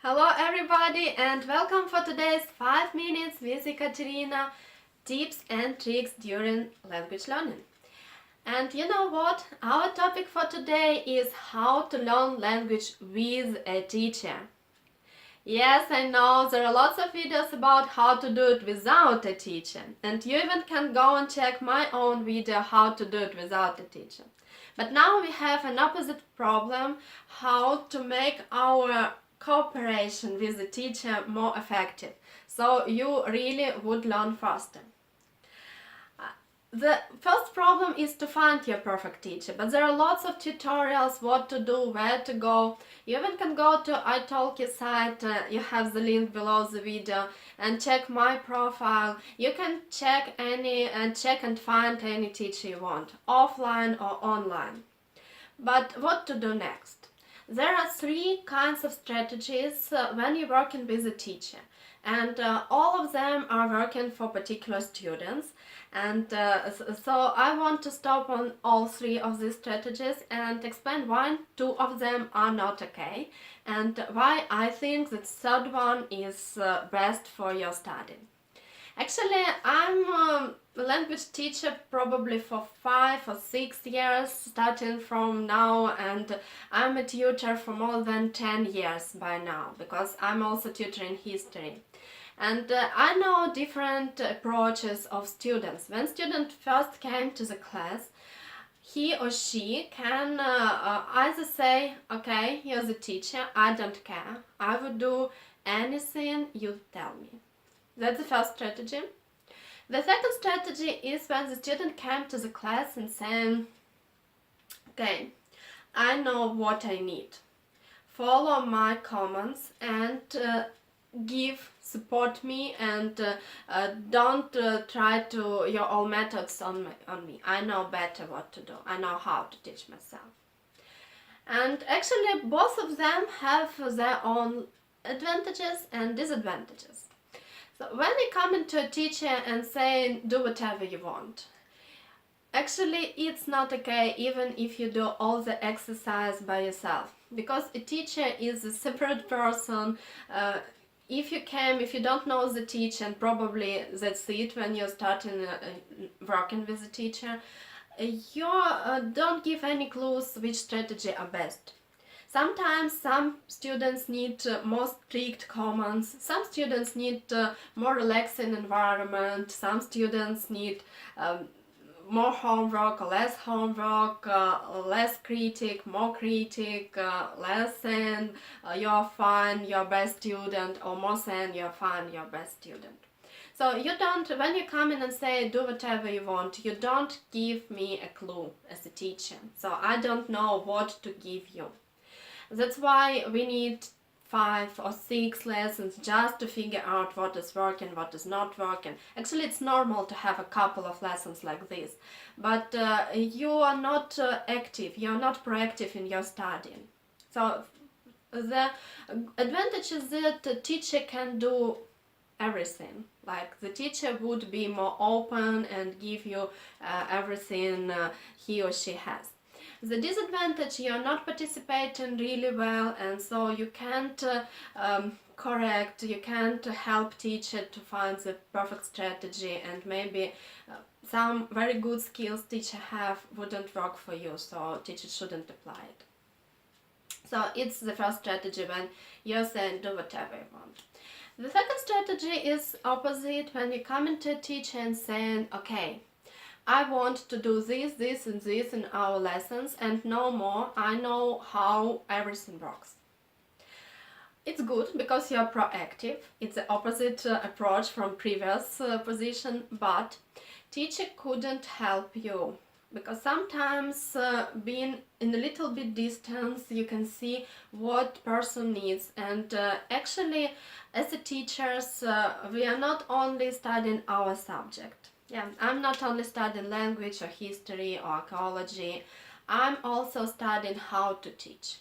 Hello everybody and welcome for today's 5 minutes with Ekaterina tips and tricks during language learning. And you know what? Our topic for today is how to learn language with a teacher. Yes, I know there are lots of videos about how to do it without a teacher, and you even can go and check my own video how to do it without a teacher. But now we have an opposite problem, how to make our cooperation with the teacher more effective, so you really would learn faster. The first problem is to find your perfect teacher, but there are lots of tutorials what to do, where to go. You even can go to italki site, you have the link below the video, and check my profile. You can check and find any teacher you want, offline or online. But what to do next? There are 3 kinds of strategies when you're working with a teacher, and all of them are working for particular students, and so I want to stop on all 3 of these strategies and explain why 2 of them are not okay and why I think the third one is best for your study. Actually, I'm a language teacher probably for 5 or 6 years starting from now, and I'm a tutor for more than 10 years by now, because I'm also tutoring history. And I know different approaches of students. When student first came to the class, he or she can either say, okay, you're the teacher, I don't care, I will do anything you tell me. That's the first strategy. The second strategy is when the student came to the class and saying, okay, I know what I need. Follow my commands and support me, and don't try to your own methods on me. I know better what to do. I know how to teach myself. And actually both of them have their own advantages and disadvantages. So when you come into a teacher and say do whatever you want, actually it's not okay even if you do all the exercise by yourself, because a teacher is a separate person. If you don't know the teacher, and probably that's it when you're starting working with the teacher, you don't give any clues which strategy are best. Sometimes some students need more strict commands, some students need more relaxing environment, some students need more homework or less homework, less critic, more critic, less saying you're fine, you're best student, or more saying you're fine, you're best student. So you don't, when you come in and say do whatever you want, you don't give me a clue as a teacher, so I don't know what to give you. That's why we need 5 or 6 lessons just to figure out what is working, what is not working. Actually, it's normal to have a couple of lessons like this, but you are not active, you are not proactive in your studying. So the advantage is that the teacher can do everything. Like the teacher would be more open and give you everything he or she has. The disadvantage, you're not participating really well, and so you can't correct, you can't help teacher to find the perfect strategy, and maybe some very good skills teacher have wouldn't work for you, so teacher shouldn't apply it. So it's the first strategy when you're saying do whatever you want. The second strategy is opposite, when you come into a teacher and saying, okay, I want to do this, this and this in our lessons, and no more, I know how everything works. It's good because you're proactive. It's the opposite approach from previous position, but teacher couldn't help you, because sometimes being in a little bit distance you can see what person needs, and actually as a teachers we are not only studying our subject. Yeah, I'm not only studying language or history or archaeology, I'm also studying how to teach.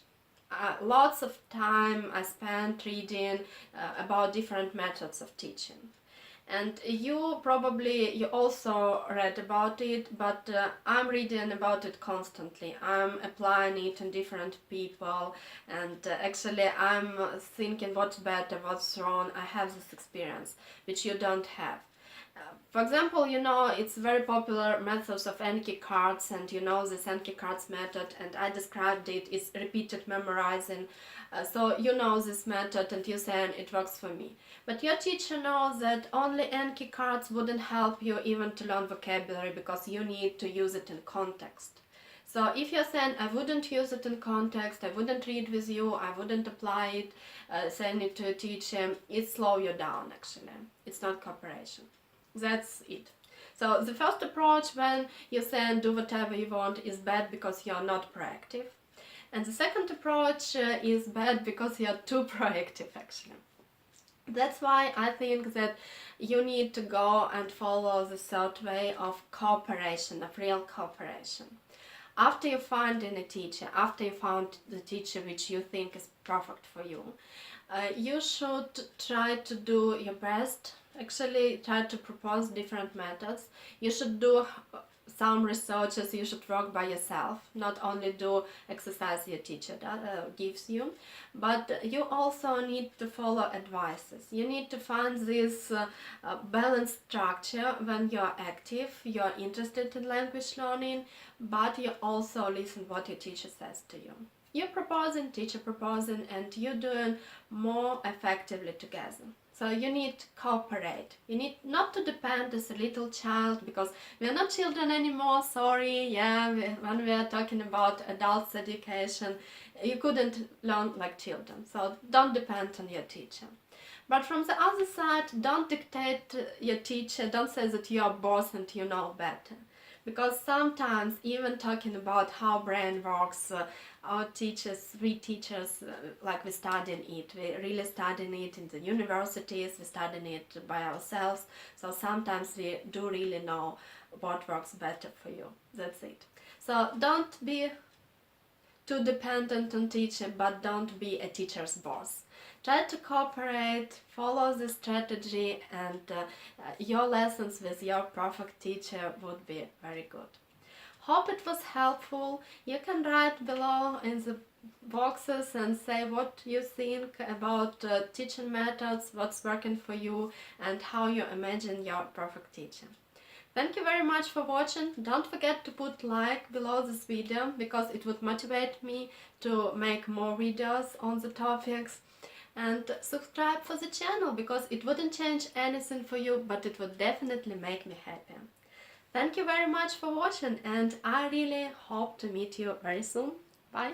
Lots of time I spent reading about different methods of teaching. And you also read about it, but I'm reading about it constantly. I'm applying it on different people, and actually I'm thinking what's better, what's wrong. I have this experience, which you don't have. For example, it's very popular methods of Enki cards, and this Enki cards method, and I described it. It's repeated memorizing. So this method, and you're saying it works for me. But your teacher knows that only Enki cards wouldn't help you even to learn vocabulary, because you need to use it in context. So if you're saying I wouldn't use it in context, I wouldn't read with you, I wouldn't apply it, send it to a teacher, it slows you down actually. It's not cooperation. That's it. So the first approach, when you say do whatever you want, is bad because you're not proactive. And the second approach is bad because you're too proactive actually. That's why I think that you need to go and follow the third way of cooperation, of real cooperation. After you find a teacher, after you found the teacher which you think is perfect for you, you should try to do your best. Actually, try to propose different methods. You should do some researches. You should work by yourself, not only do exercise your teacher gives you, but you also need to follow advices. You need to find this balanced structure when you're active, you're interested in language learning, but you also listen what your teacher says to you. You're proposing, teacher proposing, and you're doing more effectively together. So you need to cooperate. You need not to depend as a little child, because we are not children anymore, sorry. When we are talking about adults' education, you couldn't learn like children. So don't depend on your teacher. But from the other side, don't dictate your teacher, don't say that you are boss and you know better. Because sometimes, even talking about how brain works, our teachers, we teachers, like we studying it, we really studying it in the universities, we studying it by ourselves, so sometimes we do really know what works better for you. That's it. So don't be too dependent on teacher, but don't be a teacher's boss. Try to cooperate, follow the strategy, and your lessons with your perfect teacher would be very good. Hope it was helpful. You can write below in the boxes and say what you think about teaching methods, what's working for you, and how you imagine your perfect teacher. Thank you very much for watching. Don't forget to put like below this video, because it would motivate me to make more videos on the topics. And subscribe for the channel, because it wouldn't change anything for you, but it would definitely make me happy. Thank you very much for watching, and I really hope to meet you very soon. Bye!